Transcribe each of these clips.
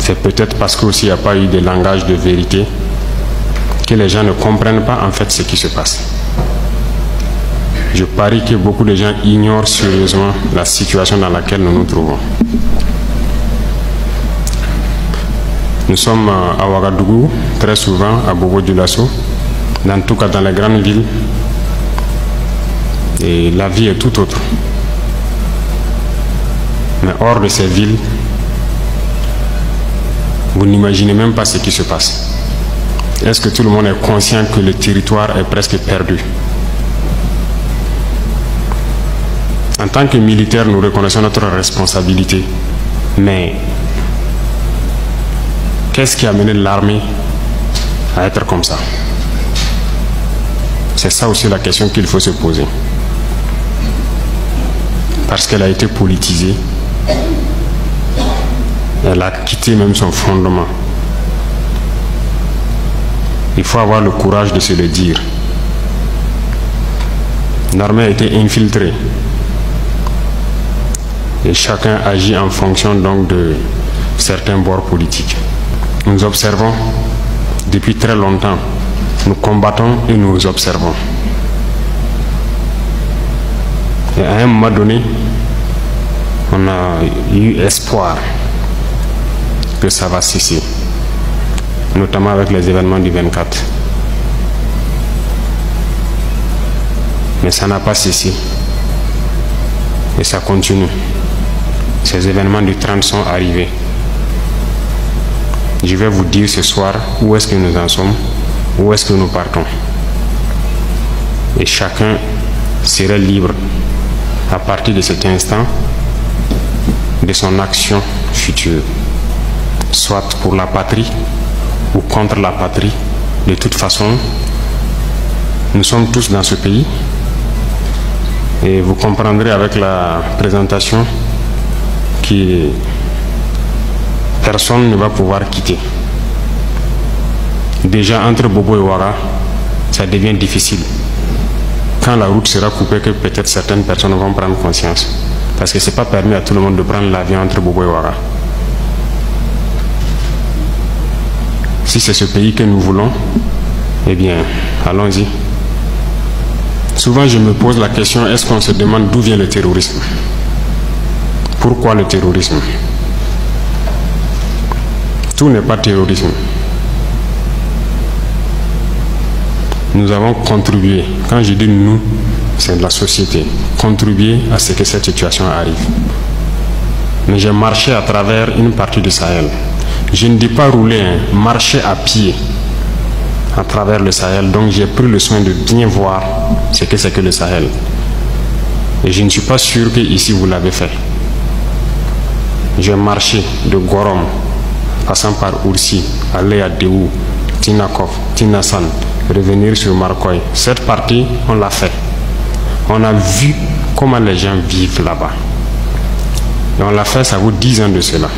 C'est peut-être parce qu'il n'y a pas eu de langage de vérité que les gens ne comprennent pas en fait ce qui se passe. Je parie que beaucoup de gens ignorent sérieusement la situation dans laquelle nous nous trouvons. Nous sommes à Ouagadougou, très souvent à Bobo-Dioulasso, en tout cas dans les grandes villes. Et la vie est tout autre. Mais hors de ces villes, vous n'imaginez même pas ce qui se passe. Est-ce que tout le monde est conscient que le territoire est presque perdu? En tant que militaires, nous reconnaissons notre responsabilité. Mais qu'est-ce qui a amené l'armée à être comme ça? C'est ça aussi la question qu'il faut se poser. Parce qu'elle a été politisée. Elle a quitté même son fondement. Il faut avoir le courage de se le dire. L'armée a été infiltrée. Et chacun agit en fonction donc de certains bords politiques. Nous observons depuis très longtemps. Nous combattons et nous observons. Et à un moment donné, on a eu espoir que ça va cesser, notamment avec les événements du 24. Mais ça n'a pas cessé. Et ça continue. Ces événements du 30 sont arrivés. Je vais vous dire ce soir où est-ce que nous en sommes, où est-ce que nous partons. Et chacun serait libre, à partir de cet instant, de son action future. Soit pour la patrie ou contre la patrie. De toute façon, nous sommes tous dans ce pays. Et vous comprendrez avec la présentation que personne ne va pouvoir quitter. Déjà entre Bobo et Ouara, ça devient difficile. Quand la route sera coupée, que peut-être certaines personnes vont prendre conscience. Parce que ce n'est pas permis à tout le monde de prendre l'avion entre Bobo et Ouara. Si c'est ce pays que nous voulons, eh bien, allons-y. Souvent, je me pose la question, est-ce qu'on se demande d'où vient le terrorisme? Pourquoi le terrorisme? Tout n'est pas terrorisme. Nous avons contribué, quand je dis nous, c'est la société, contribué à ce que cette situation arrive. Mais j'ai marché à travers une partie du Sahel. Je ne dis pas rouler, marcher à pied à travers le Sahel. Donc j'ai pris le soin de bien voir ce que c'est que le Sahel. Et je ne suis pas sûr que ici vous l'avez fait. J'ai marché de Gorom, passant par Oursi, aller à Déou, Tinakov, Tinasan, revenir sur Marcoy. Cette partie, on l'a fait. On a vu comment les gens vivent là-bas. Et on l'a fait, ça vaut 10 ans de cela.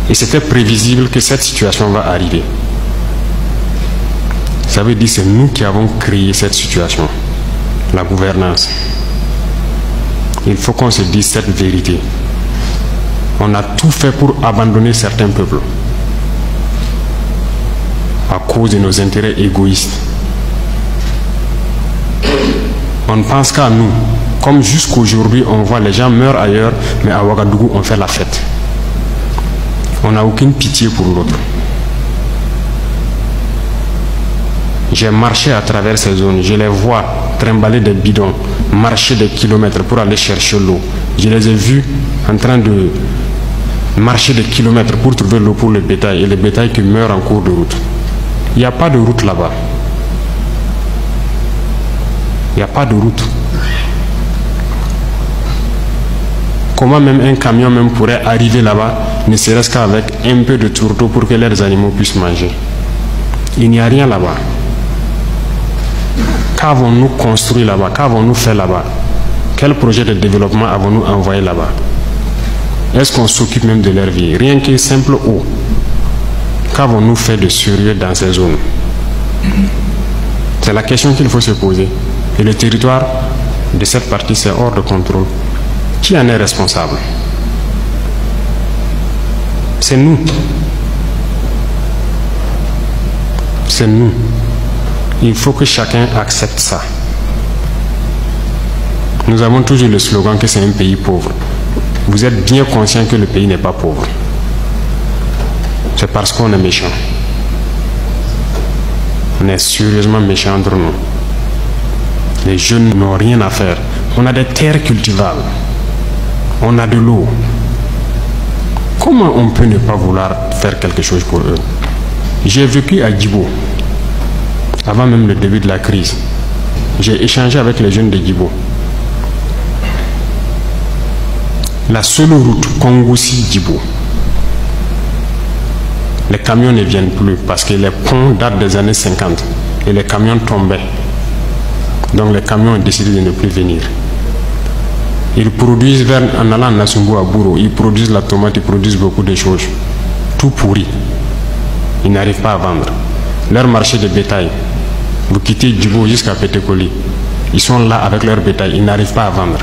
Et c'était prévisible que cette situation va arriver. Ça veut dire que c'est nous qui avons créé cette situation. La gouvernance. Il faut qu'on se dise cette vérité. On a tout fait pour abandonner certains peuples à cause de nos intérêts égoïstes. On ne pense qu'à nous. Comme jusqu'aujourd'hui, on voit les gens meurent ailleurs, mais à Ouagadougou, on fait la fête. On n'a aucune pitié pour l'autre. J'ai marché à travers ces zones. Je les vois trimballer des bidons, marcher des kilomètres pour aller chercher l'eau. Je les ai vus en train de marcher des kilomètres pour trouver l'eau pour le bétail, et le bétail qui meurt en cours de route. Il n'y a pas de route là-bas. Il n'y a pas de route. Comment même un camion même pourrait arriver là-bas, ne serait-ce qu'avec un peu de tourteau pour que leurs animaux puissent manger? Il n'y a rien là-bas. Qu'avons-nous construit là-bas? Qu'avons-nous fait là-bas? Quel projet de développement avons-nous envoyé là-bas? Est-ce qu'on s'occupe même de leur vie? Rien que simple eau. Qu'avons-nous fait de sérieux dans ces zones? C'est la question qu'il faut se poser. Et le territoire de cette partie, c'est hors de contrôle. Qui en est responsable? C'est nous. C'est nous. Il faut que chacun accepte ça. Nous avons toujours le slogan que c'est un pays pauvre. Vous êtes bien conscient que le pays n'est pas pauvre. C'est parce qu'on est méchant. On est sérieusement méchant entre nous. Les jeunes n'ont rien à faire. On a des terres cultivables. On a de l'eau. Comment on peut ne pas vouloir faire quelque chose pour eux? J'ai vécu à Djibo, avant même le début de la crise. J'ai échangé avec les jeunes de Djibo. La seule route Kongoussi-Djibo, les camions ne viennent plus parce que les ponts datent des années 50 et les camions tombaient. Donc les camions ont décidé de ne plus venir. Ils produisent, en allant à Nassumbo, à Bouro, ils produisent la tomate, ils produisent beaucoup de choses. Tout pourri. Ils n'arrivent pas à vendre. Leur marché de bétail, vous quittez Djibo jusqu'à Pétékoli, ils sont là avec leur bétail, ils n'arrivent pas à vendre.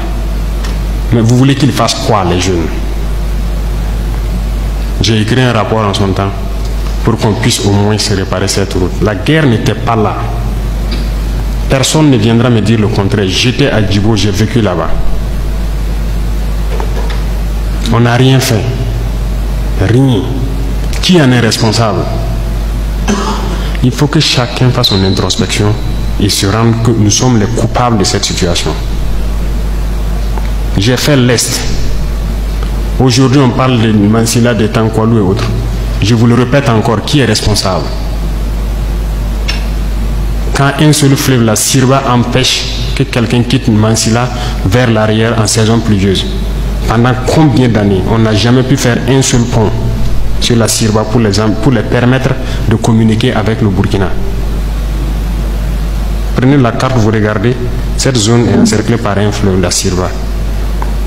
Mais vous voulez qu'ils fassent quoi, les jeunes? J'ai écrit un rapport en son temps pour qu'on puisse au moins se réparer cette route. La guerre n'était pas là. Personne ne viendra me dire le contraire. J'étais à Djibo, j'ai vécu là-bas. On n'a rien fait. Rien. Qui en est responsable? Il faut que chacun fasse son introspection et se rende que nous sommes les coupables de cette situation. J'ai fait l'Est. Aujourd'hui, on parle de Mansilla, de Tankwalou et autres. Je vous le répète encore, qui est responsable? Quand un seul fleuve, la Sirba, empêche que quelqu'un quitte Mansilla vers l'arrière en saison pluvieuse, pendant combien d'années on n'a jamais pu faire un seul pont sur la Sirba pour les permettre de communiquer avec le Burkina? Prenez la carte, vous regardez, cette zone est encerclée par un fleuve, la Sirba.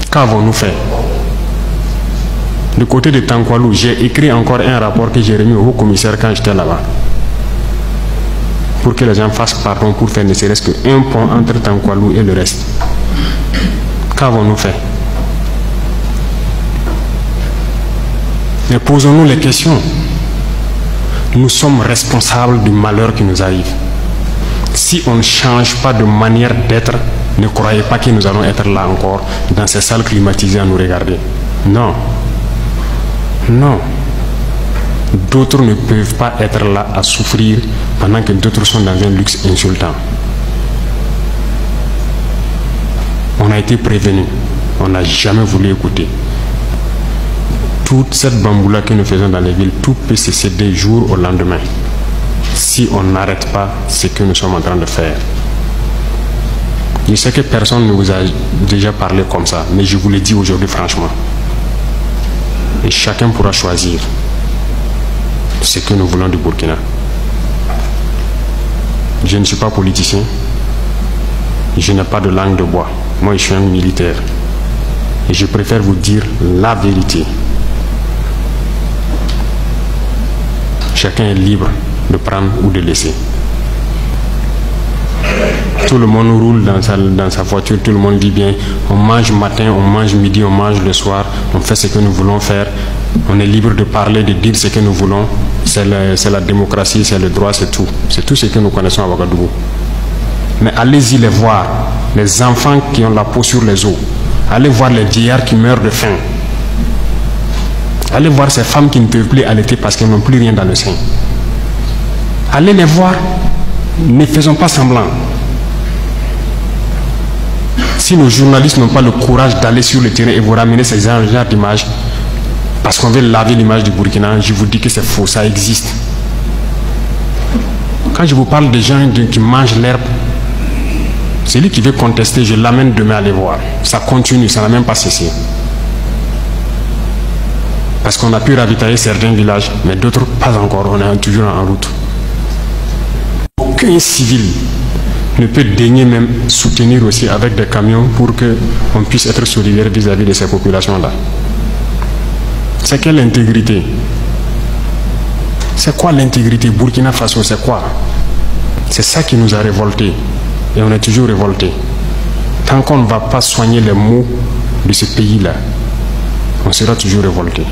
Qu'avons-nous fait? Du côté de Tankwalou, j'ai écrit encore un rapport que j'ai remis au haut-commissaire quand j'étais là-bas, pour que les gens fassent pardon pour faire ne serait-ce qu'un pont entre Tankwalou et le reste. Qu'avons-nous fait? Mais posons-nous les questions. Nous sommes responsables du malheur qui nous arrive. Si on ne change pas de manière d'être, ne croyez pas que nous allons être là encore, dans ces salles climatisées à nous regarder. Non. Non. D'autres ne peuvent pas être là à souffrir pendant que d'autres sont dans un luxe insultant. On a été prévenus. On n'a jamais voulu écouter. Toute cette bamboula que nous faisons dans les villes, tout peut se céder jour au lendemain. Si on n'arrête pas ce que nous sommes en train de faire. Je sais que personne ne vous a déjà parlé comme ça, mais je vous le dis aujourd'hui franchement. Et chacun pourra choisir ce que nous voulons du Burkina. Je ne suis pas politicien. Je n'ai pas de langue de bois. Moi, je suis un militaire. Et je préfère vous dire la vérité. Chacun est libre de prendre ou de laisser. Tout le monde roule dans sa voiture, tout le monde vit bien. On mange matin, on mange midi, on mange le soir. On fait ce que nous voulons faire. On est libre de parler, de dire ce que nous voulons. C'est la démocratie, c'est le droit, c'est tout. C'est tout ce que nous connaissons à Ouagadougou. Mais allez-y les voir. Les enfants qui ont la peau sur les os. Allez voir les vieillards qui meurent de faim. Allez voir ces femmes qui ne peuvent plus allaiter parce qu'elles n'ont plus rien dans le sein. Allez les voir. Ne faisons pas semblant. Si nos journalistes n'ont pas le courage d'aller sur le terrain et vous ramener ces genres d'images, parce qu'on veut laver l'image du Burkina, je vous dis que c'est faux, ça existe. Quand je vous parle des gens qui mangent l'herbe, celui qui veut contester, je l'amène demain à les voir. Ça continue, ça n'a même pas cessé. Parce qu'on a pu ravitailler certains villages, mais d'autres pas encore, on est toujours en route. Aucun civil ne peut daigner même soutenir aussi avec des camions pour qu'on puisse être solidaire vis-à-vis de ces populations-là. C'est quelle intégrité? C'est quoi l'intégrité? Burkina Faso, c'est quoi? C'est ça qui nous a révoltés. Et on est toujours révoltés. Tant qu'on ne va pas soigner les maux de ce pays-là, on sera toujours révoltés.